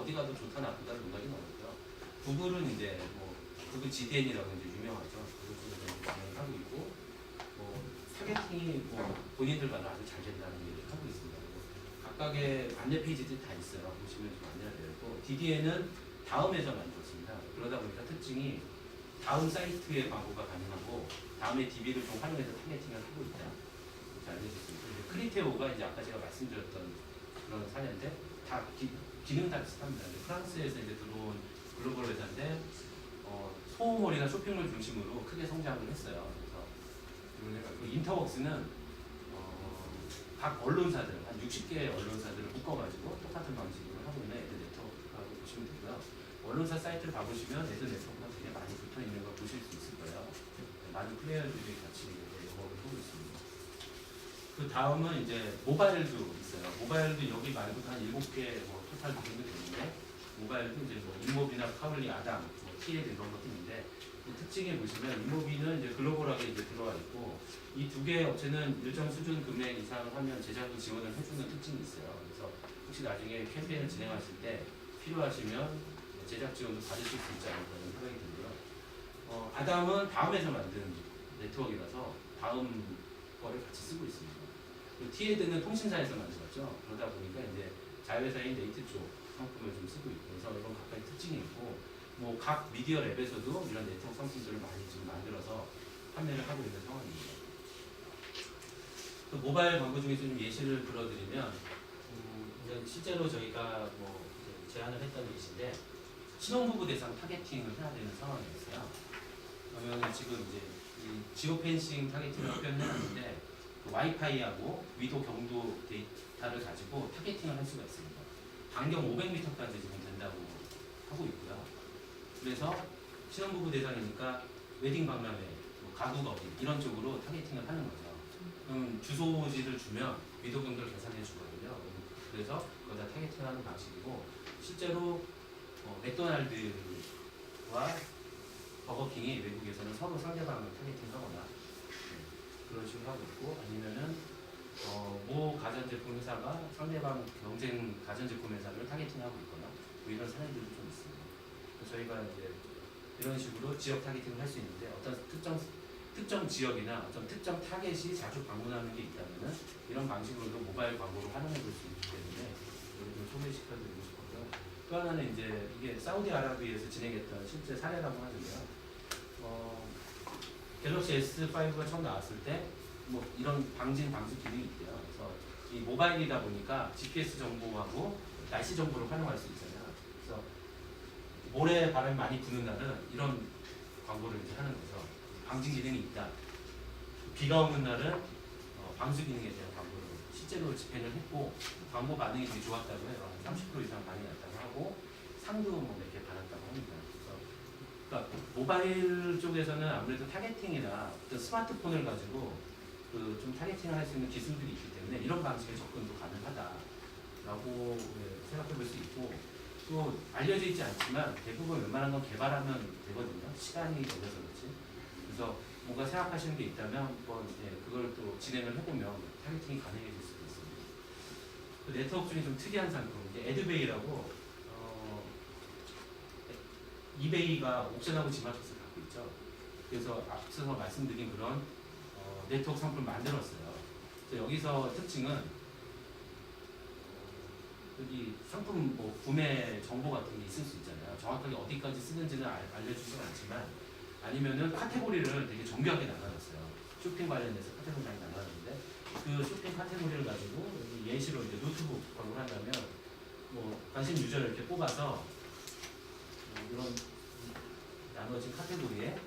어디 가도 좋다 나쁘다는 논란이 나오고요. 구글은 이제 뭐 구글 GDN이라고 이제 유명하죠. 그걸 이제 진행을 하고 있고, 뭐 타겟팅이 뭐 본인들마다 아주 잘 된다는 얘기를 하고 있습니다. 그리고 각각의 안내 페이지들이 다 있어요. 보시면 좀 안내가 되어 있고, DDN은 다음에서 만들었습니다. 그러다 보니까 특징이 다음 사이트의 광고가 가능하고 다음에 DB를 좀 활용해서 타겟팅을 하고 있다. 이렇게 알려졌습니다. 크리테오가 이제 아까 제가 말씀드렸던 그런 사례인데 다 기능 다 비슷합니다. 프랑스에서 이제 들어온 글로벌 회사인데 소모몰이나 쇼핑몰 중심으로 크게 성장을 했어요. 그래서 인터웍스는 각 언론사들 한 60개 언론사들을 묶어가지고 똑같은 방식으로 하고 있는 애드 네트워크라고 보시면 되고요. 언론사 사이트를 가보시면 애드 네트워크가 되게 많이 붙어 있는 걸 보실 수 있을 거예요. 많은 플레이어들이 같이 영업을 하고 있습니다. 그 다음은 이제 모바일도 있어요. 모바일도 여기 말고도 한 7개 뭐 토탈 정도 되는데, 모바일도 이제 뭐 인모비나 카블리, 아담, 뭐 TED 이런 것도 있는데, 특징에 보시면 인모비는 이제 글로벌하게 이제 들어와 있고, 이 두 개의 업체는 일정 수준 금액 이상을 하면 제작비 지원을 해주는 특징이 있어요. 그래서 혹시 나중에 캠페인을 진행하실 때 필요하시면 제작 지원도 받으실 수 있지 않을까 하는 생각이 들고요. 아담은 다음에서 만든 네트워크라서 다음 거를 같이 쓰고 있습니다. TED는 통신사에서 만들었죠. 그러다 보니까 이제 자회사인 네이트 쪽 상품을 좀 쓰고 있고, 그래서 이런 각각의 특징이 있고, 뭐 각 미디어 랩에서도 이런 네트워크 상품들을 많이 지금 만들어서 판매를 하고 있는 상황입니다. 또 모바일 광고 중에서 좀 예시를 들어드리면, 이제 실제로 저희가 뭐 이제 제안을 했던 예시인데, 신혼부부 대상 타겟팅을 해야 되는 상황이었어요. 그러면 지금 이제 이 지오펜싱 타겟팅을 표현해놨는데, 그 와이파이하고 위도 경도 데이터를 가지고 타겟팅을 할 수가 있습니다. 반경 500m까지 지금 된다고 하고 있고요. 그래서 신혼부부 대상이니까 웨딩 박람회, 뭐 가구 거리 이런 쪽으로 타겟팅을 하는 거죠. 그럼 주소지를 주면 위도 경도를 계산해 주거든요. 그래서 거기다 타겟팅하는 방식이고, 실제로 맥도날드와 버거킹이 외국에서는 서로 상대방을 타겟팅하거나 그런 식으로 하고 있고, 아니면은 모 가전제품 회사가 상대방 경쟁 가전제품 회사를 타겟팅하고 있거나 뭐 이런 사례들도 좀 있습니다. 그래서 저희가 이제 이런 식으로 지역 타겟팅을 할 수 있는데, 어떤 특정 지역이나 어떤 특정 타겟이 자주 방문하는 게 있다면은 이런 방식으로도 모바일 광고를 활용해 볼 수 있기 때문에 이걸 좀 소개시켜드리고 싶고요. 또 하나는 이제 이게 사우디아라비아에서 진행했던 실제 사례라고 하는데요. 갤럭시 S5가 처음 나왔을 때 뭐 이런 방지 기능이 있대요. 그래서 이 모바일이다 보니까 GPS 정보하고 날씨 정보를 활용할 수 있잖아요. 그래서 모래 바람이 많이 부는 날은 이런 광고를 이제 하는 거죠. 방지 기능이 있다. 비가 오는 날은 방수 기능에 대한 광고를 실제로 집행을 했고, 광고 반응이 되게 좋았다고 해요. 30% 이상 반응이 났다고 하고, 상도 뭐 몇 개 받았다고 합니다. 그러니까 모바일 쪽에서는 아무래도 타겟팅이나 어떤 스마트폰을 가지고 좀 타겟팅을 할 수 있는 기술들이 있기 때문에 이런 방식의 접근도 가능하다라고 생각해 볼 수 있고, 또 알려져 있지 않지만 대부분 웬만한 건 개발하면 되거든요. 시간이 걸려서 그렇지. 그래서 뭔가 생각하시는 게 있다면 한번 그걸 또 진행을 해보면 타겟팅이 가능해질 수도 있습니다. 그 네트워크 중에 좀 특이한 상품, 이제 에드베이라고 이베이가 옥션하고 지마켓을 갖고 있죠. 그래서 앞서서 말씀드린 그런 네트워크 상품을 만들었어요. 여기서 특징은 여기 상품 뭐 구매 정보 같은 게 있을 수 있잖아요. 정확하게 어디까지 쓰는지는 알려주지는 않지만, 아니면은 카테고리를 되게 정교하게 나눠놨어요. 쇼핑 관련해서 카테고리를 나눠놨는데, 그 쇼핑 카테고리를 가지고 여기 예시로 이제 노트북 광고를 한다면 뭐 관심 유저를 이렇게 뽑아서 이런 나눠진 카테고리에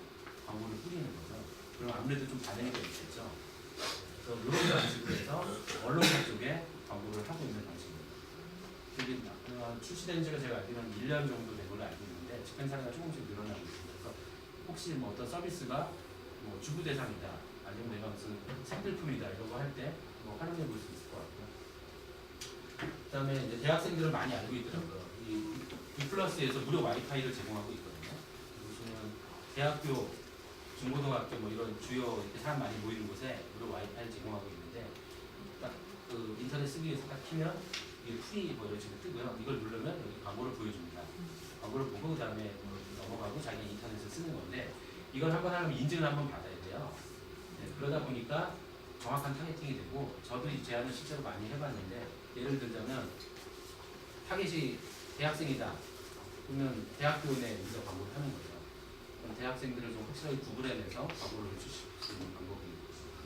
광고를 뿌리는 거죠. 그럼 아무래도 좀 반응이 되겠죠. 그래서 이런 방식으로 해서 언론사 쪽에 광고를 하고 있는 방식입니다. 이게 출시된 지가 제가 알기로는 1년 정도 된 걸로 알고 있는데, 집행 사례가 조금씩 늘어나고 있습니다. 그래서 혹시 뭐 어떤 서비스가 뭐 주부 대상이다, 아니면 내가 무슨 생필품이다 이런 거 할 때 뭐 활용해 볼 수 있을 것 같고요. 그다음에 이제 대학생들은 많이 알고 있더라고요. 이 B+에서 무료 와이파이를 제공하고 있거든요. 보시면 대학교, 중고등학교 뭐 이런 주요 이렇게 사람 많이 모이는 곳에 무료 와이파이를 제공하고 있는데, 딱 그 인터넷 쓰기 위해서 딱 키면 이게 프리 뭐 이런 식으로 뜨고요. 이걸 누르면 여기 광고를 보여줍니다. 쓰는 건데 이걸 한번 하려면 인증을 한번 받아야 돼요. 네, 그러다 보니까 정확한 타겟팅이 되고 저도 이 제안을 실제로 많이 해봤는데 예를 들자면 타겟이 대학생이다. 그러면 대학교 내에서 광고를 하는 거죠. 그럼 대학생들을 좀 확실하게 구분해내서 광고를 주실 수 있는 방법이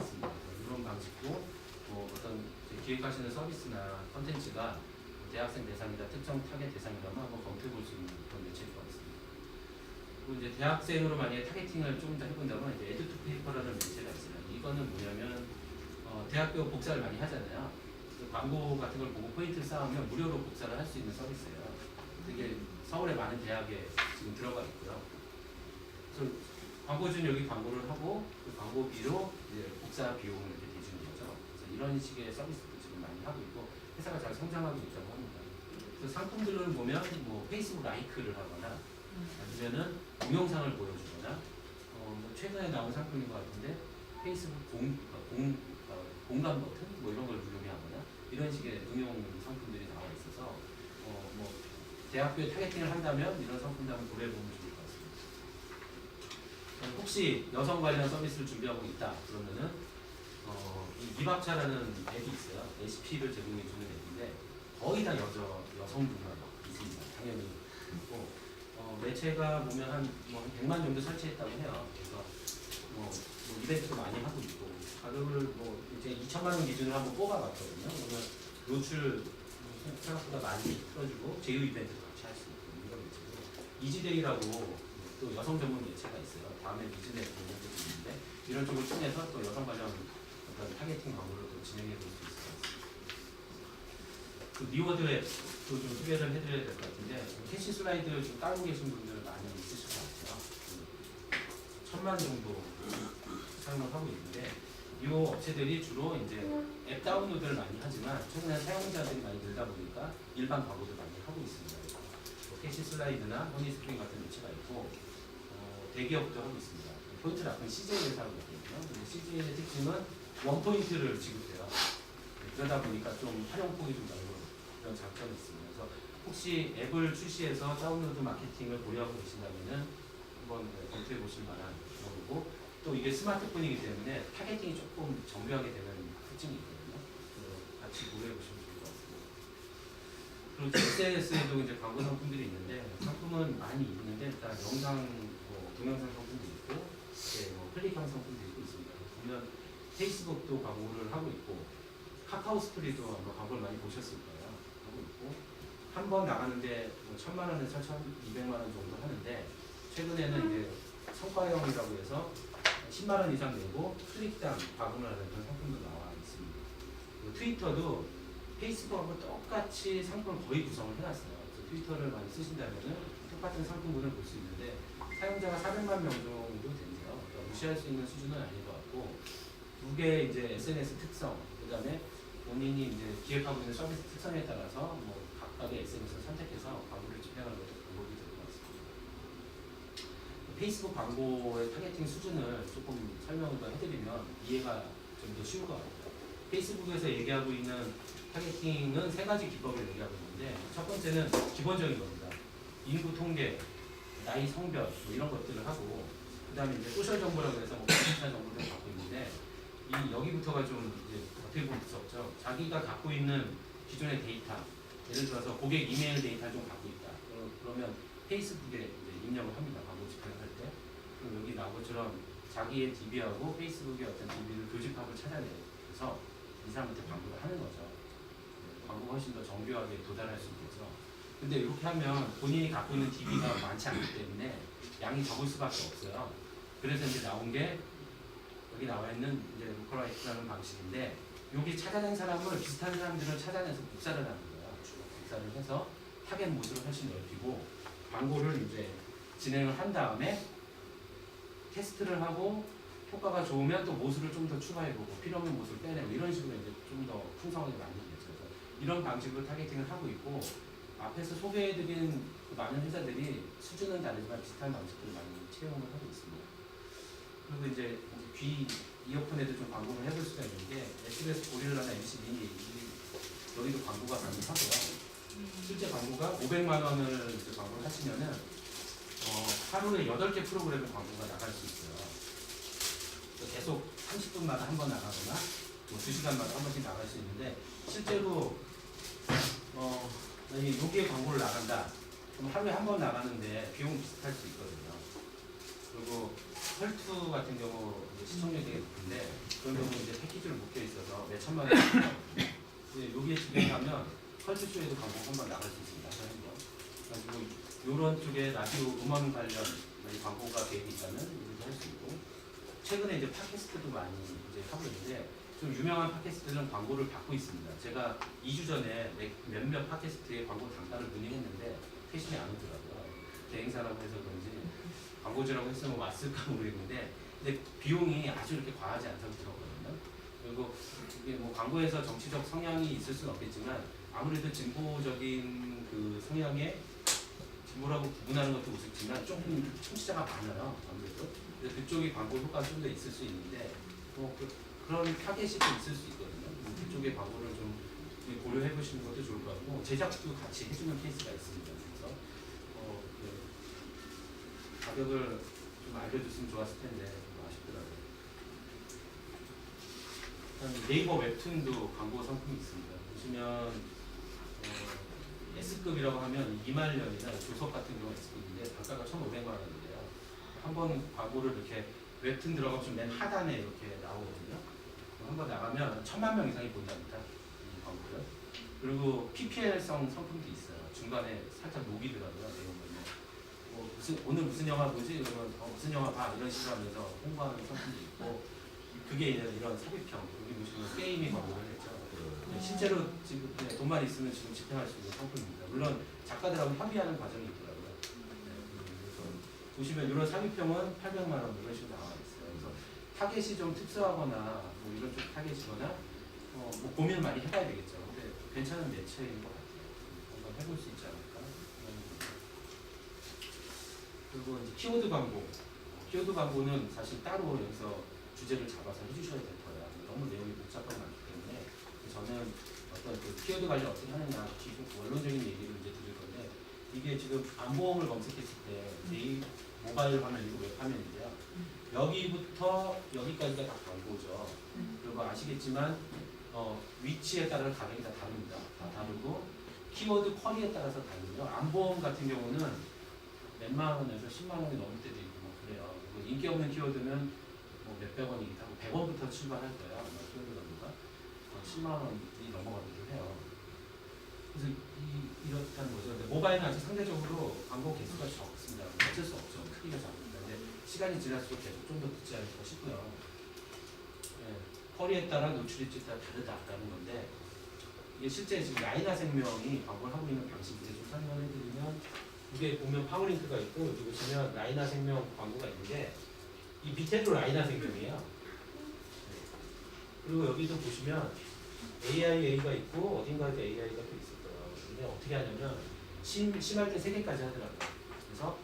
있습니다. 이런 방식도 뭐 어떤 기획하시는 서비스나 컨텐츠가 대학생 대상이다, 특정 타겟 대상이라면 한번 검토해 볼 수 있는 그런 매체일 것 같습니다. 그리고 이제 대학생으로 만약에 타겟팅을 좀 더 해본다면 이제 에듀투페이퍼라는 매체가 있어요. 이거는 뭐냐면 대학교 복사를 많이 하잖아요. 광고 같은 걸 보고 포인트를 쌓으면 무료로 복사를 할 수 있는 서비스예요. 되게 서울의 많은 대학에 지금 들어가 있고요. 그래서 광고주는 여기 광고를 하고 그 광고비로 이제 복사 비용을 이렇게 대주는 거죠. 그래서 이런 식의 서비스도 지금 많이 하고 있고 회사가 잘 성장하고 있다고 합니다. 그래서 상품들을 보면 뭐 페이스북 라이크를 하거나 아니면은 동영상을 보여주거나 뭐 최근에 나온 상품인 것 같은데 페이스북 공감 버튼 뭐 이런 걸 누르게 하거나 이런 식의 응용 상품들이 나와 있어서 뭐 대학교에 타겟팅을 한다면 이런 상품들 한번 고려해보면 좋을 것 같습니다. 혹시 여성 관련 서비스를 준비하고 있다 그러면은 이 이박차라는 앱이 있어요. 레시피를 제공해주는 앱인데 거의 다 여성분만 있습니다. 당연히 있고 매체가 보면 한 100만 정도 설치했다고 해요. 그래서 뭐 이벤트도 많이 하고 있고 가격을 뭐 이제 2천만 원 기준으로 한번 뽑아봤거든요. 그러면 노출 생각보다 많이 틀어주고 제휴 이벤트도 같이 할 수 있고 이런 매체고 이지데이라고 또 여성 전문 매체가 있어요. 다음에 비즈넷 공연도 있는데 이런 쪽을 통해서 또 여성 관련 어떤 타겟팅 광고를 또 진행해 볼 수 있을 것 같습니다. 그 리워드 앱도 좀 소개를 해드려야 될 것 같은데 캐시 슬라이드를 좀 깔고 계신 분들 많이 있으실 것 같아요. 1000만 정도 사용을 하고 있는데 이 업체들이 주로 이제 앱 다운로드를 많이 하지만 최근에 사용자들이 많이 늘다 보니까 일반 광고도 많이 하고 있습니다. 뭐 캐시 슬라이드나 허니스프링 같은 매체가 있고 대기업도 하고 있습니다. 포인트 락은 CJ에서 하고 있거든요. 근데 CJ의 특징은 원포인트를 지급해요. 그러다 보니까 좀 활용폭이 좀 넓은 그런 장점이 있습니다. 그래서 혹시 앱을 출시해서 다운로드 마케팅을 고려하고 계신다면은 한번 검토해 보실 만한 거고 또 이게 스마트폰이기 때문에 타겟팅이 조금 정교하게 되는 특징이 있거든요. 같이 고려해 보시면 좋을 것 같습니다. 그리고 SNS에도 이제 광고 상품들이 있는데 상품은 많이 있는데 일단 영상, 동영상 상품도 있고 뭐 클릭한 상품도 있고 있습니다. 보면 페이스북도 광고를 하고 있고 카카오 스토리도 아마 광고를 많이 보셨을 거예요. 하고 있고 한 번 나가는데 뭐 1000만 원에서 1200만 원 정도 하는데 최근에는 이제 성과형이라고 해서 10만 원 이상 내고 클릭당 과금을 하는 그런 상품도 나와 있습니다. 그리고 트위터도 페이스북하고 똑같이 상품을 거의 구성을 해놨어요. 그래서 트위터를 많이 쓰신다면은 똑같은 상품군을 볼 수 있는데 사용자가 400만 명 정도 된대요. 그러니까 무시할 수 있는 수준은 아닌 것 같고 두 개의 이제 SNS 특성, 그다음에 본인이 이제 기획하고 있는 서비스 특성에 따라서 뭐 각각의 SNS를 선택해서 광고를 집행하는 것도 방법이 될 것 같습니다. 페이스북 광고의 타겟팅 수준을 조금 설명을 더 해드리면 이해가 좀 더 쉬울 것 같아요. 페이스북에서 얘기하고 있는 타겟팅은 세 가지 기법을 얘기하고 있는데 첫 번째는 기본적인 겁니다. 인구 통계, 나이, 성별 뭐 이런 것들을 하고 그 다음에 이제 소셜 정보라고 해서 뭐 관심사 정보들을 갖고 있는데 이 여기부터가 좀 이제 어떻게 보면 무섭죠. 자기가 갖고 있는 기존의 데이터, 예를 들어서 고객 이메일 데이터를 좀 갖고 있다. 그러면 페이스북에 이제 입력을 합니다. 광고 집행을 할 때. 그럼 여기 나온 것처럼 자기의 DB하고 페이스북의 어떤 DB를 교집합을 찾아내서 이 사람한테 광고를 하는 거죠. 광고가 훨씬 더 정교하게 도달할 수 있겠죠. 근데 이렇게 하면 본인이 갖고 있는 DB가 많지 않기 때문에 양이 적을 수밖에 없어요. 그래서 이제 나온 게 여기 나와 있는 이제 루커라이트라는 방식인데 여기 찾아낸 사람을 비슷한 사람들을 찾아내서 복사를 하는 거예요. 복사를 해서 타겟 모드를 훨씬 넓히고 광고를 이제 진행을 한 다음에 테스트를 하고 효과가 좋으면 또 모습을 좀 더 추가해보고 필요 없는 모습을 빼내고 이런 식으로 이제 좀 더 풍성하게 만들겠죠. 이런 방식으로 타겟팅을 하고 있고 앞에서 소개해드린 그 많은 회사들이 수준은 다르지만 비슷한 방식들을 많이 채용을 하고 있습니다. 그리고 이제 귀 이어폰에도 좀 광고를 해볼 수가 있는 게 SBS 고릴라나 MBC 미니 여기도 광고가 가능하고요. 실제 광고가 500만 원을 이제 광고를 하시면은 하루에 8개 프로그램의 광고가 나갈 수 있어요. 계속 30분마다 한 번 나가거나 뭐 2시간마다 한 번씩 나갈 수 있는데 실제로 만약에 여기에 광고를 나간다. 그럼 하루에 한 번 나가는데 비용 비슷할 수 있거든요. 그리고 헐투 같은 경우 시청률이 되게 높은데 그런 경우 이제 패키지로 묶여 있어서 몇 천만 원. 여기에 집행하면 헐투 쇼에도 광고 한 번 나갈 수 있습니다. 그래가지고 이런 쪽에 라디오 음원 관련 광고가 계획이 있다면 이렇게 할 수 있고 최근에 이제 팟캐스트도 많이 이제 하고 있는데 좀 유명한 팟캐스트들은 광고를 받고 있습니다. 제가 2주 전에 몇몇 팟캐스트의 광고 단가를 문의했는데 회신이 안 오더라고요. 대행사라고 해서 그런지 광고주라고 했으면 왔을까 모르겠는데 근데 비용이 아주 이렇게 과하지 않다고 들었거든요. 그리고 이게 뭐 광고에서 정치적 성향이 있을 수는 없겠지만 아무래도 진보적인 그 성향에 진보라고 구분하는 것도 우습지만 조금 청취자가 많아요. 아무래도 그래서 그쪽이 광고 효과가 좀 더 있을 수 있는데 그런 타겟이 좀 있을 수 있거든요. 그쪽의 광고를 좀 고려해 보시는 것도 좋을 것 같고 제작도 같이 해주는 케이스가 있습니다. 그래서 가격을 좀 알려줬으면 좋았을 텐데 좀 아쉽더라고요. 네이버 웹툰도 광고 상품이 있습니다. 보시면 S급이라고 하면 이말년이나 조석 같은 경우 S급인데 단가가 1,500만 원인데요. 한 번 광고를 이렇게 웹툰 들어가면 맨 하단에 이렇게 나오거든요. 한 번 나가면 1,000만 명 이상이 본답니다. 이 광고를. 그리고 PPL성 상품도 있어요. 중간에 살짝 녹이더라고요. 내용을 오늘 무슨 영화 보지? 그러면 무슨 영화 봐 이런 식으로 하면서 홍보하는 상품도 있고 그게 이런 삽입형 여기 보시면 게임이 광고를 했죠. 실제로 지금 돈만 있으면 지금 집행할 수 있는 상품입니다. 물론 작가들하고 협의하는 과정이 있더라고요. 그래서 보시면 이런 삽입형은 800만 원 이런 식으로 나와 있어요. 그래서 타겟이 좀 특수하거나 뭐 이런 쪽 타겟이거나 뭐 고민을 많이 해봐야 되겠죠. 근데 괜찮은 매체인 것 같아요. 한번 해볼 수 있지 않을까? 그리고 이제 키워드 광고. 키워드 광고는 사실 따로 여기서 주제를 잡아서 해주셔야 될 거예요. 너무 내용이 복잡하고 많기 때문에 저는 어떤 그 키워드 관리 어떻게 하느냐 기본 원론적인 얘기를 이제 드릴 건데 이게 지금 안보험을 검색했을 때 모바일 화면이고 웹 화면인데요. 여기부터 여기까지가 다 광고죠. 그리고 아시겠지만 위치에 따라 가격이 다 다릅니다. 다 다르고 키워드 쿼리에 따라서 다르고요. 안보험 같은 경우는 몇만 원에서 10만 원이 넘을 때도 있고 뭐 그래요. 그리고 인기 없는 키워드는 뭐 몇백 원이기도 하고 100원부터 출발할 거예요. 아마 키워드 광고가 10만 원이 넘어가기도 해요. 그래서 이렇다는 거죠. 근데 모바일은 아직 상대적으로 광고 개수가 적습니다. 어쩔 수 없죠. 크기가 작습니다. 근데 시간이 지날수록 계속 좀 더 붙지 않을까 싶고요. 네, 쿼리에 따라 노출입지에 따라 다르다라는 건데 이게 실제 지금 라이나 생명이 광고를 하고 있는 방식인데 좀 설명을 해드리면 이게 보면 파워링크가 있고 여기 보시면 라이나 생명 광고가 있는데 이 밑에도 라이나 생명이에요. 네. 그리고 여기도 보시면 AIA가 있고 어딘가에도 AI가 또 있을 거예요. 근데 어떻게 하냐면 심할 때 3개까지 하더라고요. 그래서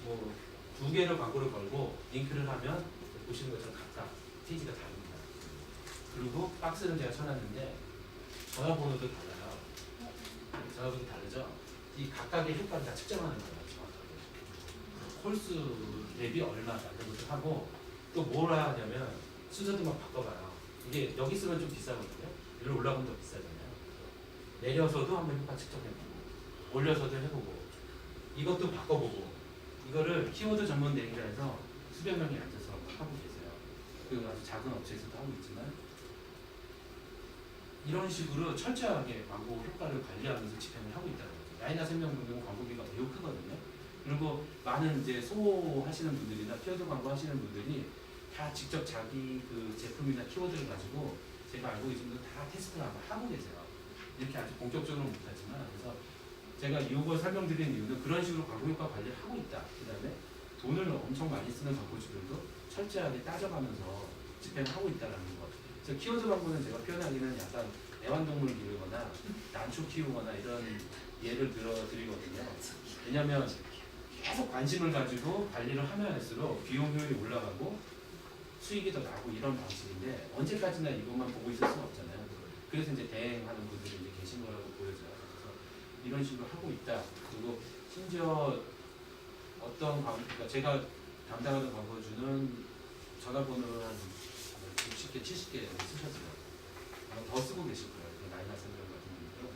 뭐 2개를 광고를 걸고 링크를 하면 보시는 것처럼 각각 페이지가 다릅니다. 그리고 박스를 제가 쳐놨는데 전화번호도 달라요. 전화번호 다르죠? 이 각각의 효과를 다 측정하는 거예요. 정확하게. 홀수 대비 얼마다 이런 것도 하고 또 뭘 하냐면 순서도 막 바꿔봐요. 이게 여기 쓰면 좀 비싸거든요. 여기로 올라가면 더 비싸잖아요. 내려서도 한번 효과 측정해보고 올려서도 해보고 이것도 바꿔보고 이거를 키워드 전문 대행사에서 수백 명이 앉아서 하고 계세요. 그 아주 작은 업체에서도 하고 있지만 이런 식으로 철저하게 광고 효과를 관리하면서 집행을 하고 있다는 거죠. 라이나 생명 같은 광고비가 매우 크거든요. 그리고 많은 이제 소호하시는 분들이나 키워드 광고 하시는 분들이 다 직접 자기 그 제품이나 키워드를 가지고 제가 알고 계신 다 테스트를 하고 계세요. 이렇게 아주 본격적으로 못하지만 그래서 제가 이걸 설명드리는 이유는 그런 식으로 광고 효과 관리를 하고 있다. 그 다음에 돈을 엄청 많이 쓰는 광고주들도 철저하게 따져가면서 집행을 하고 있다는 것. 그래서 키워드 광고는 제가 표현하기는 약간 애완동물 기르거나 난초 키우거나 이런 예를 들어 드리거든요. 왜냐하면 계속 관심을 가지고 관리를 하면 할수록 비용 효율이 올라가고 수익이 더 나고 이런 방식인데 언제까지나 이것만 보고 있을 수는 없잖아요. 그래서 이제 대행하는 분들이 이제 계신 거라고 보여져요. 그래서 이런 식으로 하고 있다. 그리고 심지어 어떤 광고, 그러니까 제가 담당하는 광고주는 전화번호를 한 60개, 70개 쓰셨어요. 아마 더 쓰고 계실 거예요. 라이나 선생 같은 경우도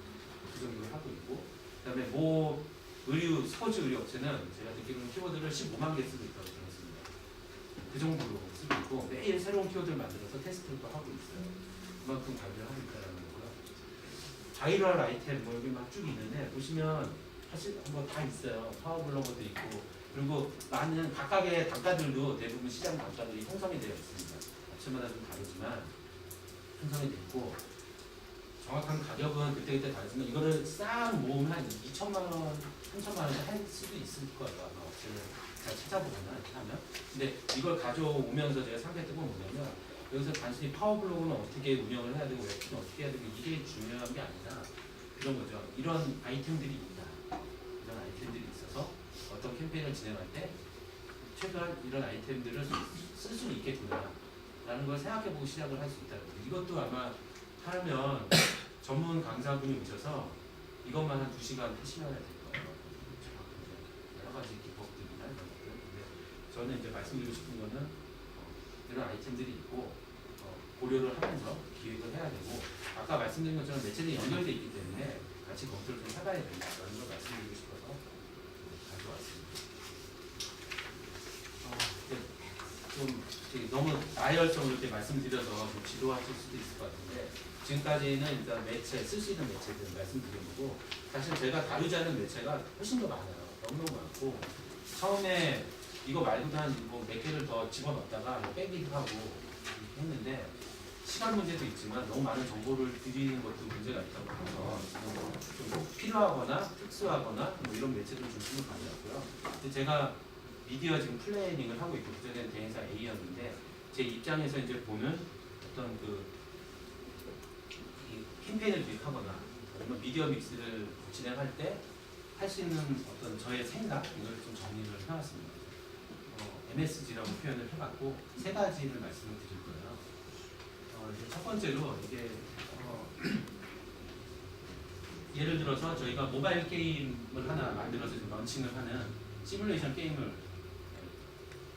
그 정도로 하고 있고, 그다음에 뭐 의류, 스포츠 의류 업체는 제가 듣기로는 키워드를 15만 개 쓰고 있다고 들었습니다. 그 정도로 쓰고 있고 매일 새로운 키워드를 만들어서 테스트도 하고 있어요. 그만큼 관리를 하고 있다는 거고요. 바이럴 아이템 뭐 여기 막 쭉 있는데 보시면 사실 뭐 다 있어요. 파워블로거도 있고 그리고 많은 각각의 단가들도 대부분 시장 단가들이 형성이 되어 있습니다. 업체마다 좀 다르지만 형성이 됐고 정확한 가격은 그때그때 다르지만 이거를 싹 모으면 한 2천만 원, 3천만 원에 할 수도 있을 거예요. 아마 업체를 잘 찾아보거나 이렇게 하면. 근데 이걸 가져오면서 제가 상대했던 건 뭐냐면 여기서 단순히 파워블로그는 어떻게 운영을 해야 되고 웹툰은 어떻게 해야 되고 이게 중요한 게 아니라 그런 거죠. 이런 아이템들이 있다. 이런 아이템들이 있어서 어떤 캠페인을 진행할 때 최소한 이런 아이템들을 쓸 수 있겠구나 라는 걸 생각해보고 시작을 할 수 있다는 거죠. 이것도 아마 하면 전문 강사분이 오셔서 이것만 한 2시간 하시면 될 거예요. 여러 가지 기법들이나 이런 것들. 근데 저는 이제 말씀드리고 싶은 거는 이런 아이템들이 있고 고려를 하면서 기획을 해야 되고 아까 말씀드린 것처럼 매체들이 연결되어 있기 때문에 같이 검토를 좀 해봐야 된다는 걸 말씀드리고 싶어서 가져왔습니다. 좀 너무 나열성으로 이렇게 말씀드려서 좀 지루하실 수도 있을 것 같은데 지금까지는 일단 매체, 쓸 수 있는 매체들 말씀드려보고 사실 제가 다루지 않은 매체가 훨씬 더 많아요. 너무너무 많고 처음에 이거 말고도 한 뭐 몇 개를 더 집어넣었다가 뭐 빼기도 하고 이렇게 했는데 시간 문제도 있지만 너무 많은 정보를 드리는 것도 문제가 있다고 해서 좀 필요하거나 특수하거나 뭐 이런 매체들 중심으로 가져왔고요. 근데 제가 미디어 지금 플래닝을 하고 있고 그전에는 대행사 A였는데 제 입장에서 이제 보는 어떤 이 캠페인을 기획하거나 아니면 미디어 믹스를 진행할 때 할 수 있는 어떤 저의 생각 이걸 좀 정리를 해왔습니다. MSG라고 표현을 해봤고 세 가지를 말씀을 드릴 거예요. 이제 첫 번째로 이게 예를 들어서 저희가 모바일 게임을 하나 만들어서 좀 런칭을 하는 시뮬레이션 게임을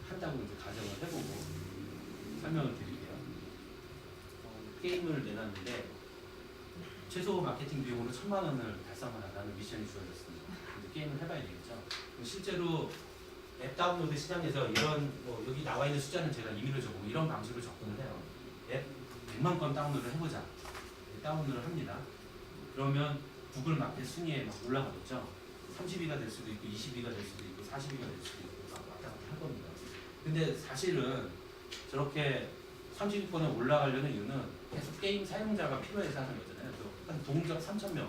한다고 이제 가정을 해보고 설명을 드릴게요. 게임을 내놨는데 최소 마케팅 비용으로 1,000만 원을 달성하라는 미션이 주어졌습니다. 근데 게임을 해봐야 되겠죠. 실제로 앱 다운로드 시장에서 이런 여기 나와 있는 숫자는 제가 임의로 적고 이런 방식으로 접근을 해요. 앱 100만 건 다운로드를 해보자. 다운로드를 합니다. 그러면 구글 마켓 순위에 막 올라가겠죠. 30위가 될 수도 있고 20위가 될 수도 있고 40위가 될 수도 있고 막 왔다 갔다 할 겁니다. 근데 사실은 저렇게 30위권에 올라가려는 이유는 계속 게임 사용자가 필요해서 하는 거잖아요. 한 동접 3,000명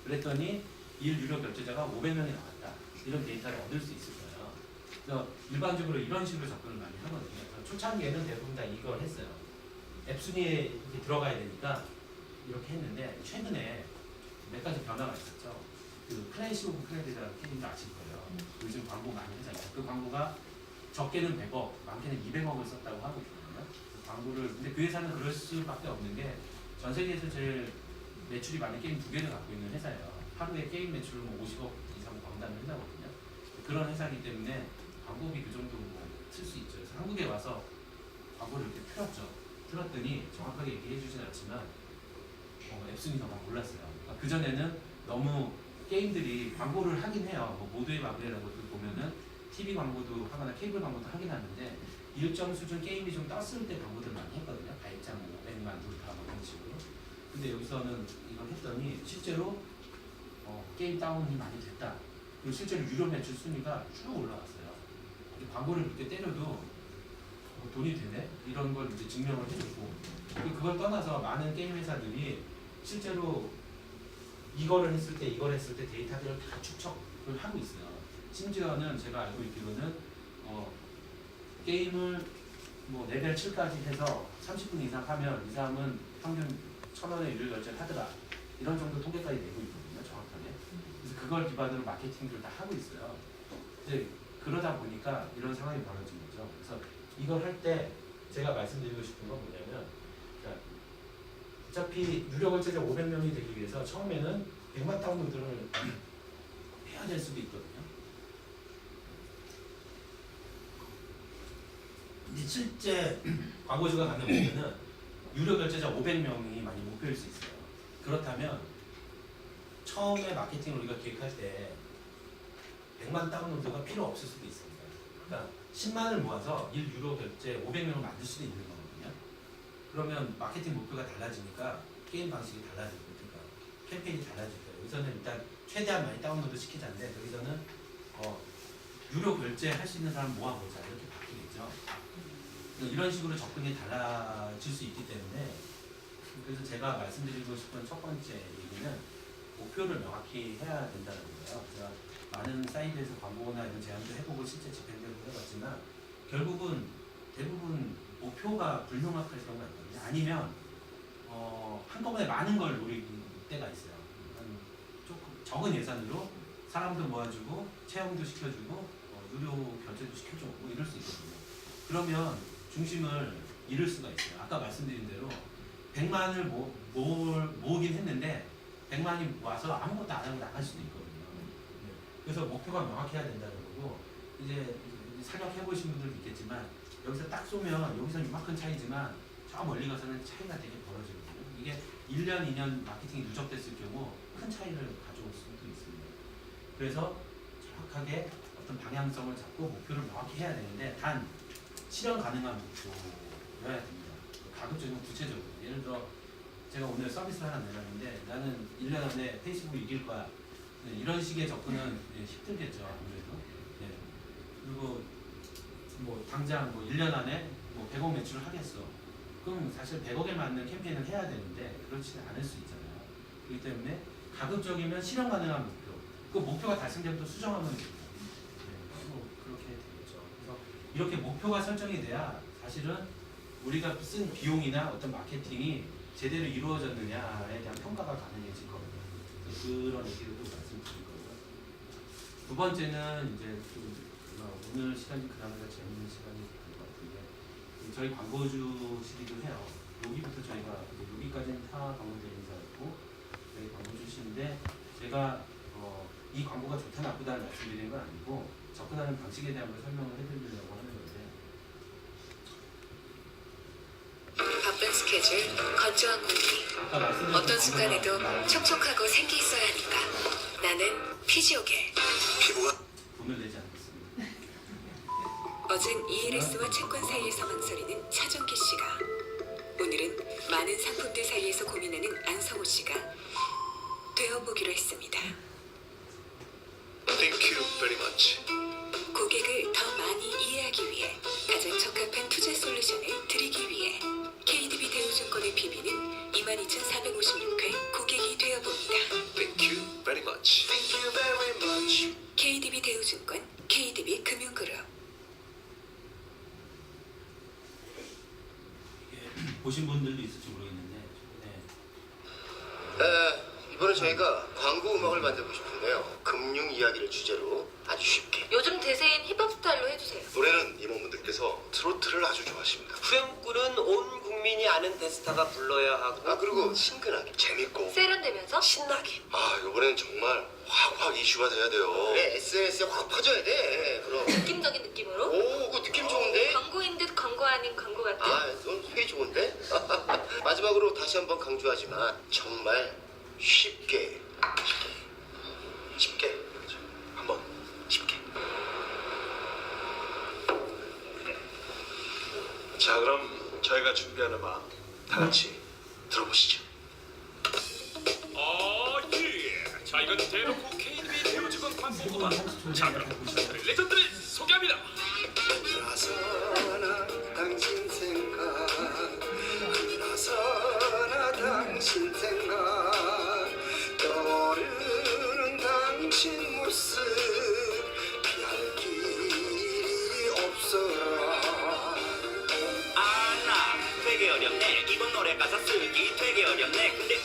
그랬더니 일 유료 결제자가 500명이 나왔다. 이런 데이터를 얻을 수 있을 거예요. 그래서 일반적으로 이런 식으로 접근을 많이 하거든요. 초창기에는 대부분 다 이걸 했어요. 앱 순위에 들어가야 되니까 이렇게 했는데 최근에 몇 가지 변화가 있었죠. 그 클래시 오브 클랜이라는 게임도 아실 거예요. 요즘 광고 많이 하잖아요. 그 광고가 적게는 100억, 많게는 200억을 썼다고 하고 있거든요. 그 광고를 근데 그 회사는 그럴 수밖에 없는 게 전 세계에서 제일 매출이 많은 게임 2개를 갖고 있는 회사예요. 하루에 게임 매출을 50억 이상 광다는 회사거든요. 그런 회사이기 때문에 광고비 그 정도 쓸 수 있죠. 그래서 한국에 와서 광고를 이렇게 틀었죠. 틀었더니 정확하게 얘기해 주진 않지만 앱 순위가 막 올랐어요. 그러니까 그전에는 너무 게임들이 광고를 하긴 해요. 모두의 마블이라는 것도 보면은 TV 광고도 하거나 케이블 광고도 하긴 하는데 일정 수준 게임이 좀 떴을 때 광고들 많이 했거든요. 가입자 500만 돌파 뭐 이런 식으로. 근데 여기서는 이걸 했더니 실제로 게임 다운이 많이 됐다. 그리고 실제로 유료 매출 순위가 쭉 올라갔어요. 광고를 그렇게 때려도 돈이 되네? 이런 걸 이제 증명을 해주고 그걸 떠나서 많은 게임 회사들이 실제로 이거를 했을 때 데이터들을 다 축적을 하고 있어요. 심지어는 제가 알고 있기로는 게임을 레벨 7까지 해서 30분 이상 하면 이 사람은 평균 1,000원의 유료 결제를 하더라. 이런 정도 통계까지 내고 있거든요. 정확하게. 그래서 그걸 기반으로 마케팅을 다 하고 있어요. 이제 그러다 보니까 이런 상황이 벌어진 거죠. 그래서 이걸 할 때 제가 말씀드리고 싶은 건 뭐냐면 어차피 유료 결제자 500명이 되기 위해서 처음에는 100만 다운로드를 해야 될 수도 있거든요. 실제 광고주가 갖는 목표는 유료 결제자 500명이 많이 목표일 수 있어요. 그렇다면 처음에 마케팅을 우리가 기획할 때 100만 다운로드가 필요 없을 수도 있습니다. 그러니까 10만을 모아서 1유로 결제 500명을 만들 수도 있는 거거든요. 그러면 마케팅 목표가 달라지니까 게임 방식이 달라지고, 그러니까 캠페인이 달라질 거예요. 여기서는 일단 최대한 많이 다운로드 시키자인데, 여기서는 유료 결제할 수 있는 사람 모아보자, 이렇게 바뀌겠죠. 이런 식으로 접근이 달라질 수 있기 때문에, 그래서 제가 말씀드리고 싶은 첫 번째 얘기는 목표를 명확히 해야 된다는 거예요. 제가 많은 사이트에서 광고나 이런 제안도 해보고 실제 집행도 해봤지만 결국은 대부분 목표가 불명확할 경우가 있거든요. 아니면 한꺼번에 많은 걸 노릴 때가 있어요. 조금 적은 예산으로 사람도 모아주고 체험도 시켜주고 유료 결제도 시켜주고 뭐 이럴 수 있거든요. 그러면 중심을 잃을 수가 있어요. 아까 말씀드린 대로 100만을 모으긴 했는데 100만이 와서 아무것도 안 하고 나갈 수도 있거든요. 그래서 목표가 명확해야 된다는 거고, 이제 사격해보신 분들도 있겠지만 여기서 딱 쏘면 여기서는 이만큼 차이지만 저 멀리 가서는 차이가 되게 벌어지거든요. 이게 1년, 2년 마케팅이 누적됐을 경우 큰 차이를 가져올 수도 있습니다. 그래서 정확하게 어떤 방향성을 잡고 목표를 명확히 해야 되는데, 단 실현 가능한 목표여야 됩니다. 가급적이면 구체적으로. 예를 들어 제가 오늘 서비스를 하나 내놨는데 나는 1년 안에 페이스북을 이길 거야. 이런 식의 접근은 힘들겠죠, 아무래도. 네. 그리고 뭐 당장 뭐 1년 안에 뭐 100억 매출을 하겠어. 그럼 사실 100억에 맞는 캠페인을 해야 되는데 그렇지는 않을 수 있잖아요. 그렇기 때문에 가급적이면 실현 가능한 목표. 그 목표가 달성되면 또 수정하면 됩니다. 네. 그렇게 되겠죠. 그래서 이렇게 목표가 설정이 돼야 사실은 우리가 쓴 비용이나 어떤 마케팅이 제대로 이루어졌느냐에 대한 평가가 가능해질 겁니다. 그런 얘기를 또 말씀드릴 거고요. 두 번째는 이제 오늘 시간이 그나마 재밌는 시간이 될 것 같은데, 저희 광고주시기도 해요. 여기부터 저희가 여기까지는 타 광고 대행사였고 저희 광고주시인데, 제가 이 광고가 좋다 나쁘다를 말씀드리는 건 아니고 접근하는 방식에 대한 걸 설명을 해드리려고 하는 건데, 바쁜 스케줄, 건조한 공기, 어떤 순간에도 촉촉하고 생기 있어야 하니까 나는 피지오겔. 피부가 돈을 내지 않겠습니다. 어젠 ELS와 채권 사이에서 망설이는 차정기 씨가, 오늘은 많은 상품들 사이에서 고민하는 안성호 씨가 되어보기로 했습니다. Thank you very much. 고객을 더 많이 이해하기 위해 가장 적합한 투자 솔루션을 드리기 위해 KDB 대우증권의 PB는 22,456회 고객이 되어봅니다. Thank you very much. Thank you very much. KDB 대우증권, KDB 금융그룹. 보신 분들도 있을지 모르겠는데 이번에 저희가 광고 음악을 만들고 싶은데요. 금융 이야기를 주제로 아주 쉽게. 요즘 대세인 힙합 스타일로 해주세요. 노래는 임원분들께서 트로트를 아주 좋아하십니다. 후렴구는 온 국민이 아는 대스타가 불러야 하고, 그리고 친근하게 재밌고 세련되면서 신나게. 이번에는 정말 확 이슈가 돼야 돼요. 그래, SNS에 확 퍼져야 돼. 그럼. 느낌적인 느낌으로 오, 그 느낌 좋은데? 광고인 듯 광고 아닌 광고 같은. 넌 되게 좋은데? 마지막으로 다시 한번 강조하지만 정말 쉽게 한번 쉽게. 자, 그럼 저희가 준비한 음악 다 같이 들어보시죠. 예. 자, 이건 대놓고 KDB 대우증권 광고구만. 자, 그럼 레전드를 소개합니다. 나서나 당신 생각, 나서나 당신 생각, 떠오르는 당신 모습, 피할 길이 없어라. 나 되게 어렵네. 이번 노래 가사 쓰기 되게 어렵네. 근데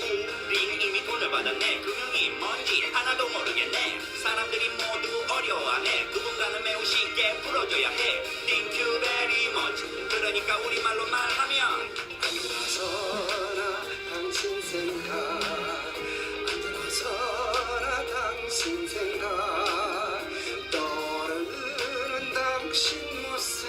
우린 이미 돈을 받았네. 금융이 뭔지 하나도 모르겠네. 사람들이 모두 어려워하네. 누군가는 매우 쉽게 풀어줘야 해. Thank you very much. 그러니까 우리말로 말하면 나서나 당신 생각, 나서나 당신 생각, 떠오르는 당신 모습,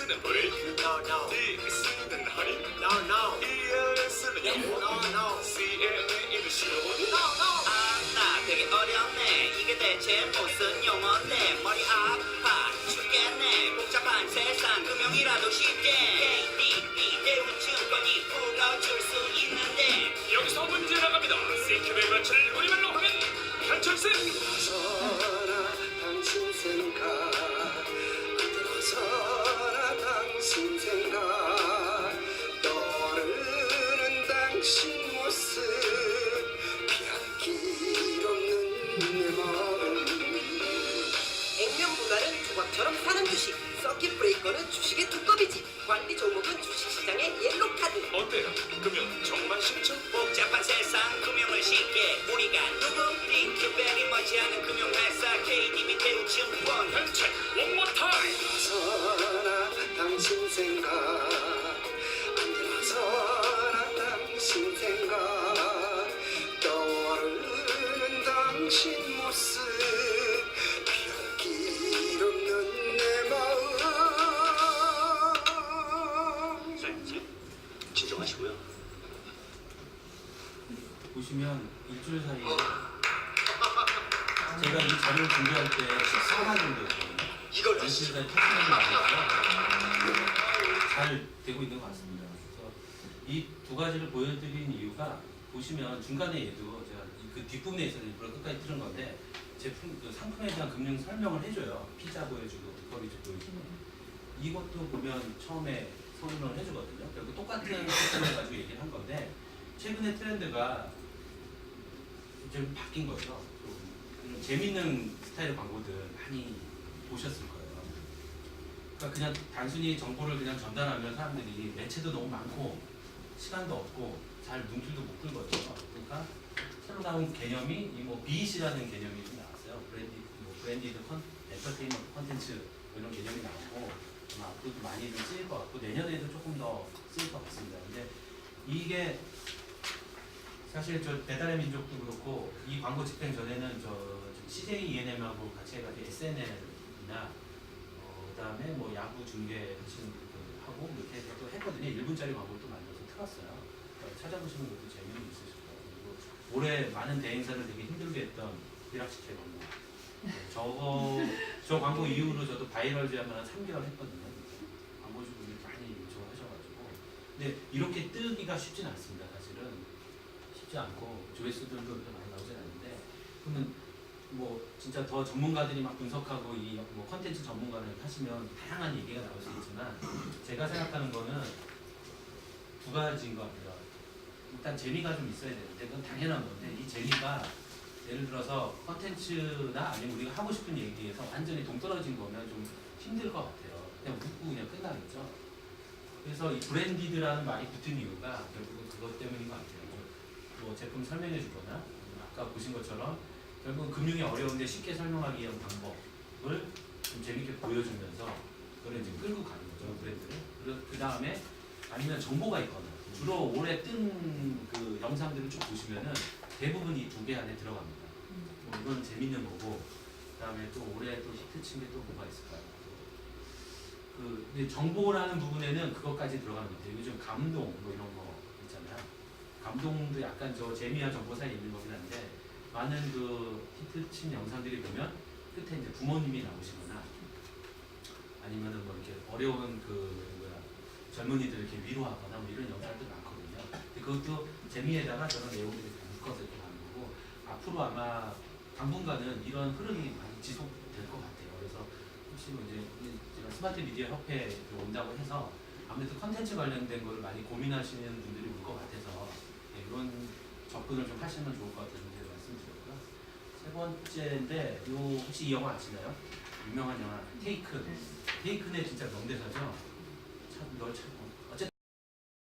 쓰는 브레이크 No, no. D 쓰는 할인 No, no. ELS 쓰는 연봉 No, no. CMA는 신호등 아나 되게 어렵네 이게 대체 무슨 용어인데 머리 아파 죽겠네 복잡한 세상 금융이라도 쉽게 KDB 대우증권이 풀어줄 수 있는데 여기서 문제 나갑니다 싱크대 마찰 우리말로 하면 한철생 들어서라 당신 생각 들어서라 당신 생각 떠오르는 당신 모습 피할 길 없는 내 마음 액면보다는 조각처럼 사는 주식 서킷 브레이커는 주식의 두꺼비지 관리 종목은 주식시장의 옐로카드 어때요? 금융 정말 쉽죠? 복잡한 세상 금융을 쉽게 우리가 누구 링크벨이 머지않은 금융회사 KDB 대우증권 한철 one more time 들어서라 당신 생각 안 들어서라 당신 생각 떠오르는 당신 모습 피할 길 없는 내 마음 선생님 진정하시고요 보시면 일주일 사이에 제가 이 자료를 준비할 때 14만 정도였거든요. 이걸 일주일 사이에 터치하지 말고요. 잘 되고 있는 것 같습니다. 그래서 이 두 가지를 보여드린 이유가 보시면 중간에 얘도 제가 그 뒷부분에 있어서 일부러 끝까지 틀은 건데 제품 그 상품에 대한 금융 설명을 해줘요. 피자 보여주고 두꺼비집 보여주고 이것도 보면 처음에 설명을 해주거든요. 결국 똑같은 시스템을 가지고 얘기를 한 건데 최근의 트렌드가 좀 바뀐 거죠. 좀 재밌는 스타일의 광고들 많이 보셨을 거예요. 그러니까 그냥 단순히 정보를 그냥 전달하면 사람들이 매체도 너무 많고 시간도 없고 잘 눈길도 못 끌거든요. 그러니까 새로 나온 개념이 이 뭐 BEC라는 개념이 좀 나왔어요. 브랜디드 엔터테인먼트 콘텐츠 뭐 이런 개념이 나오고 앞으로도 많이 좀 쓰일 것 같고 내년에도 조금 더 쓰일 것 같습니다. 근데 이게 사실 저 배달의 민족도 그렇고 이 광고 집행 전에는 저 CJ ENM하고 같이 해가지고 SNL이나 그다음에 뭐 야구 중계 하시는 분들 하고 이렇게 해서 또 했거든요. 1분짜리 광고를 또 만들어서 틀었어요. 그러니까 찾아보시면 것도 재미는 있으실 거예요. 그리고 올해 많은 대행사를 되게 힘들게 했던 비락식혜 광고. 저 광고 이후로 저도 바이럴 제한만 한 3개월 했거든요. 광고주분들이 많이 요청하셔가지고. 근데 이렇게 뜨기가 쉽진 않습니다. 사실은 쉽지 않고 조회수들도 그렇게 많이 나오진 않는데 그러면 뭐 진짜 더 전문가들이 막 분석하고 이 뭐 컨텐츠 전문가를 하시면 다양한 얘기가 나올 수 있지만 제가 생각하는 거는 두 가지인 것 같아요. 일단 재미가 좀 있어야 되는데 그건 당연한 건데 이 재미가 예를 들어서 컨텐츠나 아니면 우리가 하고 싶은 얘기에서 완전히 동떨어진 거면 좀 힘들 것 같아요. 그냥 웃고 그냥 끝나겠죠. 그래서 이 브랜디드라는 말이 붙은 이유가 결국은 그것 때문인 것 같아요. 뭐 제품 설명해 주거나 아까 보신 것처럼 결국은 금융이 어려운데 쉽게 설명하기 위한 방법을 좀 재밌게 보여주면서 그걸 이제 끌고 가는 거죠, 브랜드를. 그 다음에 아니면 정보가 있거나 주로 올해 뜬 그 영상들을 쭉 보시면은 대부분 이 두 개 안에 들어갑니다. 뭐 이건 재밌는 거고, 그 다음에 또 올해 또 히트 친 게 또 뭐가 있을까요? 그 정보라는 부분에는 그것까지 들어가는 것 같아요. 요즘 감동 뭐 이런 거 있잖아요. 감동도 약간 저 재미와 정보 사이에 있는 거긴 한데 많은 그 히트 친 영상들이 보면 끝에 이제 부모님이 나오시거나 아니면은 뭐 이렇게 어려운 그 젊은이들 이렇게 위로하거나 뭐 이런 영상들 많거든요. 근데 그것도 재미에다가 저런 내용들이 다 묶어서 이렇게 하는 거고 앞으로 아마 당분간은 이런 흐름이 많이 지속될 것 같아요. 그래서 혹시 뭐 이제 제가 스마트 미디어 협회에 온다고 해서 아무래도 컨텐츠 관련된 거를 많이 고민하시는 분들이 올 것 같아서 네, 이런 접근을 좀 하시면 좋을 것 같아서 제가 말씀드렸고요. 세 번째인데 요 혹시 이 영화 아시나요? 유명한 영화 테이큰. 테이큰의 진짜 명대사죠. 널 찾고